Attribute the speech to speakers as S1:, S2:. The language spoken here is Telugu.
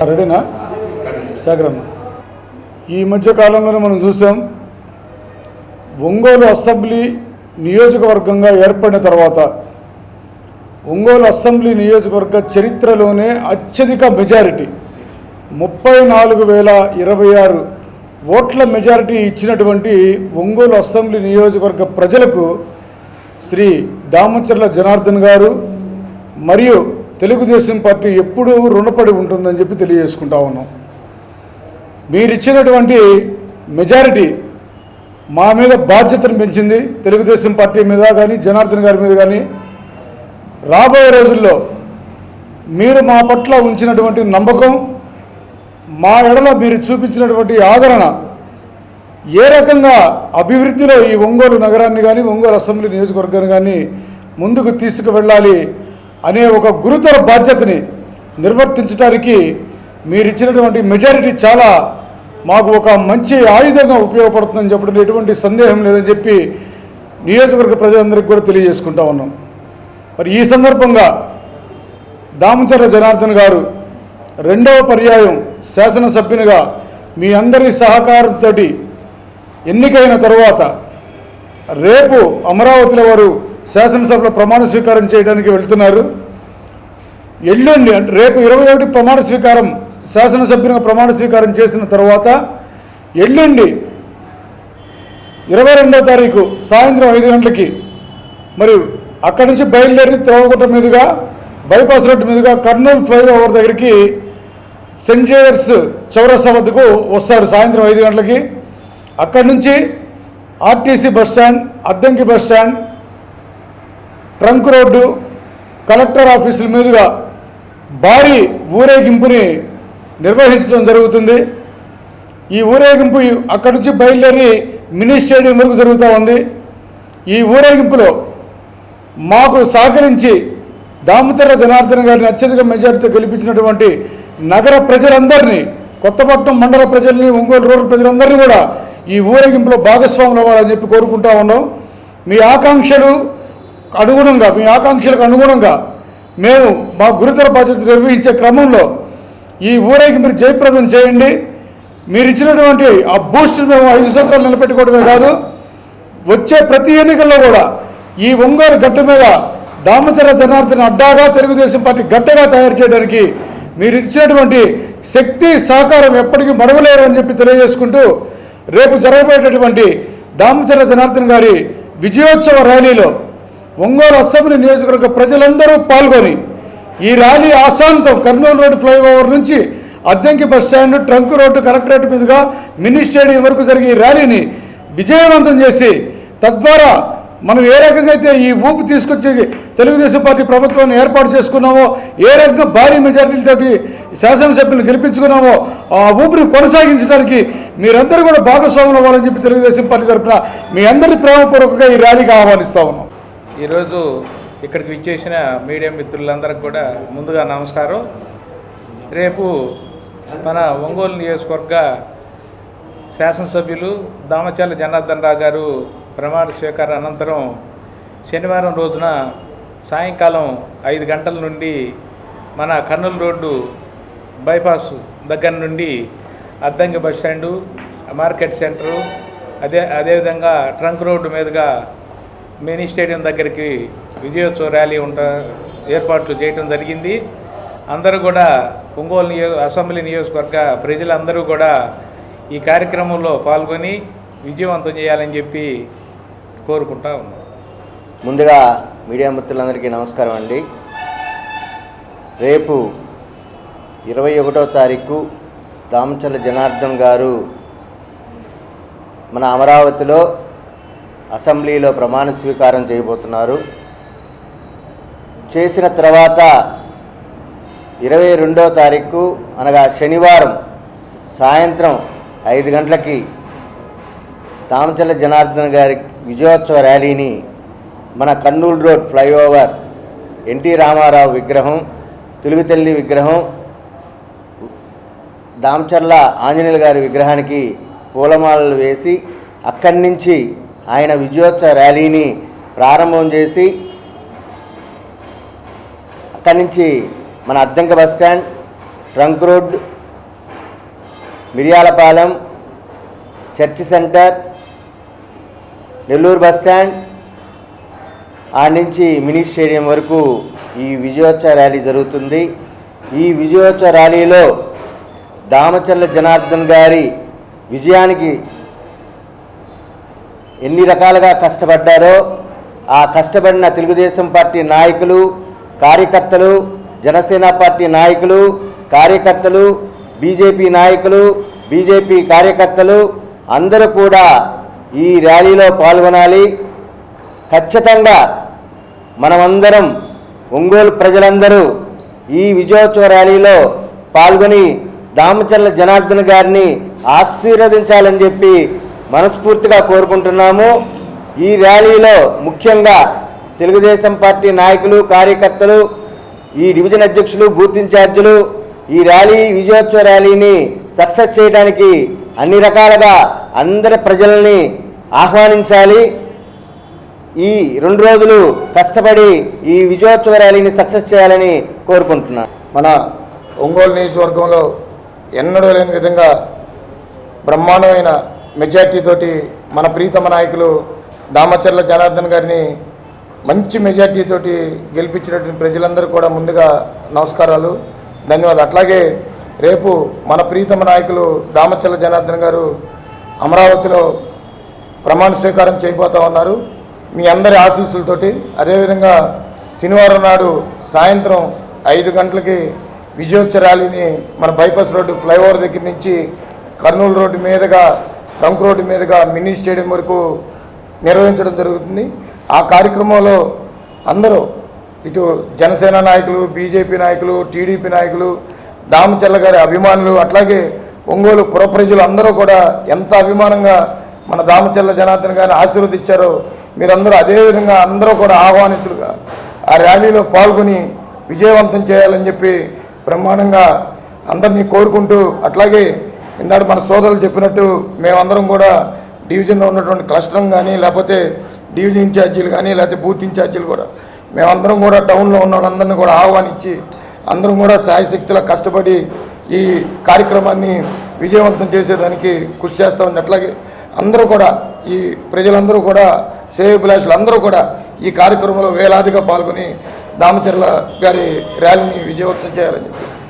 S1: రెడీనా శేఖరన్న? ఈ మధ్య కాలంలోనే మనం చూసాం, ఒంగోలు అసెంబ్లీ నియోజకవర్గంగా ఏర్పడిన తర్వాత ఒంగోలు అసెంబ్లీ నియోజకవర్గ చరిత్రలోనే అత్యధిక మెజారిటీ 34,026 ఓట్ల మెజారిటీ ఇచ్చినటువంటి ఒంగోలు అసెంబ్లీ నియోజకవర్గ ప్రజలకు శ్రీ దామచర్ల జనార్దన్ గారు మరియు తెలుగుదేశం పార్టీ ఎప్పుడూ రుణపడి ఉంటుందని చెప్పి తెలియజేసుకుంటా ఉన్నాం. మీరిచ్చినటువంటి మెజారిటీ మా మీద బాధ్యతను పెంచింది, తెలుగుదేశం పార్టీ మీద కానీ జనార్దన్ గారి మీద కానీ. రాబోయే రోజుల్లో మీరు మా పట్ల ఉంచినటువంటి నమ్మకం, మా ఎడల మీరు చూపించినటువంటి ఆదరణ ఏ రకంగా అభివృద్ధిలో ఈ ఒంగోలు నగరాన్ని కానీ ఒంగోలు అసెంబ్లీ నియోజకవర్గాన్ని కానీ ముందుకు తీసుకువెళ్ళాలి అనే ఒక గురుతర బాధ్యతని నిర్వర్తించడానికి మీరు ఇచ్చినటువంటి మెజారిటీ చాలా మాకు ఒక మంచి ఆయుధంగా ఉపయోగపడుతుందని చెప్పడం ఎటువంటి సందేహం లేదని చెప్పి నియోజకవర్గ ప్రజలందరికీ కూడా తెలియజేసుకుంటా ఉన్నాం. మరి ఈ సందర్భంగా దామచర్ల జనార్దన్ గారు రెండవ పర్యాయం శాసనసభ్యునిగా మీ అందరి సహకారంతో ఎన్నికైన తరువాత రేపు అమరావతిలో వారు శాసనసభలో ప్రమాణ స్వీకారం చేయడానికి వెళ్తున్నారు. ఎల్లుండి అంటే రేపు 21 ప్రమాణ స్వీకారం శాసనసభ్యునిగా ప్రమాణ స్వీకారం చేసిన తర్వాత ఎల్లుండి 22వ తారీఖు సాయంత్రం 5 గంటలకి మరి అక్కడి నుంచి బయలుదేరి త్రోవగుట్ట మీదుగా బైపాస్ రోడ్డు మీదుగా కర్నూలు ఫ్లైఓవర్ దగ్గరికి సెయింట్ జేవియర్స్ చౌరస్తా వద్దకు వస్తారు సాయంత్రం 5 గంటలకి. అక్కడి నుంచి RTC bus stand, Addanki bus stand, trunk road, collector ఆఫీసుల మీదుగా భారీ ఊరేగింపుని నిర్వహించడం జరుగుతుంది. ఈ ఊరేగింపు అక్కడి నుంచి బయలుదేరి మినీ స్టేడియం వరకు జరుగుతూ ఉంది. ఈ ఊరేగింపులో మాకు సహకరించి దామచర్ల జనార్దన్ గారిని అత్యధిక మెజారిటీతో గెలిపించినటువంటి నగర ప్రజలందరినీ, కొత్తపట్నం మండల ప్రజల్ని, ఒంగోలు రూరల్ ప్రజలందరినీ కూడా ఈ ఊరేగింపులో భాగస్వాములు అవ్వాలని చెప్పి కోరుకుంటా ఉన్నాం. మీ ఆకాంక్షలకు అనుగుణంగా మేము మా గురుతర బాధ్యత నిర్వహించే క్రమంలో ఈ ఊరేగింపుని జయప్రదం చేయండి. మీరు ఇచ్చినటువంటి ఆ బూస్ట్ మేము 5 సంవత్సరాలు నిలబెట్టుకోవడమే కాదు, వచ్చే ప్రతి ఎన్నికల్లో కూడా ఈ ఒంగోలు గడ్డ మీద దామచర్ల జనార్దన్ అడ్డాగా తెలుగుదేశం పార్టీ గడ్డగా తయారు చేయడానికి మీరు ఇచ్చినటువంటి శక్తి సహకారం ఎప్పటికీ మరవలేరు అని చెప్పి తెలియజేసుకుంటూ, రేపు జరగబోయేటటువంటి దామచర్ల జనార్దన్ గారి విజయోత్సవ ర్యాలీలో ఒంగోలు అసెంబ్లీ నియోజకవర్గ ప్రజలందరూ పాల్గొని ఈ ర్యాలీ ఆశాంతం కర్నూలు రోడ్డు ఫ్లైఓవర్ నుంచి Addanki bus stand, trunk road, collectorate మీదుగా మినీ స్టేడియం వరకు జరిగే ఈ ర్యాలీని విజయవంతం చేసి తద్వారా మనం ఏ రకంగా అయితే ఈ ఊపు తీసుకొచ్చి తెలుగుదేశం పార్టీ ప్రభుత్వాన్ని ఏర్పాటు చేసుకున్నామో, ఏ రకంగా భారీ మెజారిటీలతోటి శాసనసభ్యులను గెలిపించుకున్నామో ఆ ఊపిని కొనసాగించడానికి మీరందరూ కూడా భాగస్వాములు అవ్వాలని చెప్పి తెలుగుదేశం పార్టీ తరఫున మీ అందరి ప్రేమపూర్వకంగా ఈ ర్యాలీకి ఆహ్వానిస్తూ ఉన్నాం.
S2: ఈరోజు ఇక్కడికి విచ్చేసిన మీడియా మిత్రులందరికీ కూడా ముందుగా నమస్కారం. రేపు మన ఒంగోలు నియోజకవర్గ శాసనసభ్యులు దామచర్ల జనార్దన్ రావు గారు ప్రమాణ స్వీకారం అనంతరం శనివారం రోజున సాయంకాలం 5 గంటల నుండి మన కర్నూలు రోడ్డు బైపాస్ దగ్గర నుండి అద్దంకి బస్టాండు, మార్కెట్ సెంటరు, అదేవిధంగా ట్రంక్ రోడ్డు మీదుగా మినీ స్టేడియం దగ్గరికి విజయోత్సవ ర్యాలీ ఏర్పాట్లు చేయడం జరిగింది. అందరూ కూడా ఒంగోలు అసెంబ్లీ నియోజకవర్గ ప్రజలందరూ కూడా ఈ కార్యక్రమంలో పాల్గొని విజయవంతం చేయాలని చెప్పి కోరుకుంటా ఉన్నాం.
S3: ముందుగా మీడియా మిత్రులందరికీ నమస్కారం అండి. రేపు 21వ తారీఖు దామచర్ల జనార్దన్ గారు మన అమరావతిలో అసెంబ్లీలో ప్రమాణ స్వీకారం చేయబోతున్నారు. చేసిన తర్వాత 22వ తారీఖు అనగా శనివారం సాయంత్రం 5 గంటలకి దామచర్ల జనార్దన్ గారి విజయోత్సవ ర్యాలీని మన కర్నూలు రోడ్ ఫ్లైఓవర్, ఎన్టీ రామారావు విగ్రహం, తెలుగుతల్లి విగ్రహం, దామచర్ల ఆంజనేయుల గారి విగ్రహానికి పూలమాలలు వేసి అక్కడి నుంచి ఆయన విజయోత్సవ ర్యాలీని ప్రారంభం చేసి అక్కడి నుంచి మన Addanki bus stand, trunk road, Miriyalapalem, church centre, Nellore bus stand, ఆడ నుంచి మినీ స్టేడియం వరకు ఈ విజయోత్సవ ర్యాలీ జరుగుతుంది. ఈ విజయోత్సవ ర్యాలీలో దామచర్ల జనార్దన్ గారి విజయానికి ఎన్ని రకాలుగా కష్టపడ్డారో ఆ కష్టపడిన తెలుగుదేశం పార్టీ నాయకులు, కార్యకర్తలు, జనసేన పార్టీ నాయకులు, కార్యకర్తలు, బీజేపీ నాయకులు, బీజేపీ కార్యకర్తలు అందరూ కూడా ఈ ర్యాలీలో పాల్గొనాలి. ఖచ్చితంగా మనమందరం ఒంగోలు ప్రజలందరూ ఈ విజయోత్సవ ర్యాలీలో పాల్గొని దామచర్ల జనార్దన్ గారిని ఆశీర్వదించాలని చెప్పి మనస్ఫూర్తిగా కోరుకుంటున్నాము. ఈ ర్యాలీలో ముఖ్యంగా తెలుగుదేశం పార్టీ నాయకులు, కార్యకర్తలు, ఈ డివిజన్ అధ్యక్షులు, బూత్ ఇన్ఛార్జీలు ఈ విజయోత్సవ ర్యాలీని సక్సెస్ చేయడానికి అన్ని రకాలుగా అందరి ప్రజల్ని ఆహ్వానించాలి. ఈ 2 రోజులు కష్టపడి ఈ విజయోత్సవ ర్యాలీని సక్సెస్ చేయాలని కోరుకుంటున్నాను.
S4: మన ఒంగోలు నియోజకవర్గంలో ఎన్నడూ లేని విధంగా బ్రహ్మాండమైన మెజార్టీతోటి మన ప్రీతమ నాయకులు దామచర్ల జనార్దన్ గారిని మంచి మెజార్టీతోటి గెలిపించినటువంటి ప్రజలందరూ కూడా ముందుగా నమస్కారాలు, ధన్యవాదాలు. అట్లాగే రేపు మన ప్రీతమ నాయకులు దామచర్ల జనార్దన్ గారు అమరావతిలో ప్రమాణ స్వీకారం చేయబోతా ఉన్నారు. మీ అందరి ఆశీస్సులతోటి అదేవిధంగా శనివారం నాడు సాయంత్రం 5 గంటలకి విజయోత్సవ ర్యాలీని మన బైపాస్ రోడ్డు ఫ్లైఓవర్ దగ్గర నుంచి కర్నూలు రోడ్డు మీదుగా, ట్రంక్ రోడ్డు మీదుగా మినీ స్టేడియం వరకు నిర్వహించడం జరుగుతుంది. ఆ కార్యక్రమంలో అందరూ ఇటు జనసేన నాయకులు, బీజేపీ నాయకులు, టీడీపీ నాయకులు, దామచర్ల గారి అభిమానులు, అట్లాగే ఒంగోలు పుర ప్రజలు అందరూ కూడా ఎంత అభిమానంగా మన దామచర్ల జనార్దన్ గారిని ఆశీర్వదించారో మీరందరూ అదేవిధంగా అందరూ కూడా ఆహ్వానితులుగా ఆ ర్యాలీలో పాల్గొని విజయవంతం చేయాలని చెప్పి బ్రహ్మాండంగా అందరినీ కోరుకుంటూ, అట్లాగే ఇందాక మన సోదరులు చెప్పినట్టు మేమందరం కూడా డివిజన్లో ఉన్నటువంటి క్లస్టర్ కానీ, లేకపోతే డివిజన్ ఇన్ఛార్జీలు కానీ, లేకపోతే బూత్ ఇన్ఛార్జీలు కూడా మేమందరం కూడా టౌన్లో ఉన్న వాళ్ళందరినీ కూడా ఆహ్వానించి అందరం కూడా శాయశక్తిలా కష్టపడి ఈ కార్యక్రమాన్ని విజయవంతం చేసేదానికి కృషి చేస్తూ ఉంది. అట్లాగే అందరూ కూడా ఈ ప్రజలందరూ కూడా, శ్రేయోభిలాషులు అందరూ కూడా ఈ కార్యక్రమంలో వేలాదిగా పాల్గొని దామచర్ల గారి ర్యాలీని విజయవంతం చేయాలని చెప్పి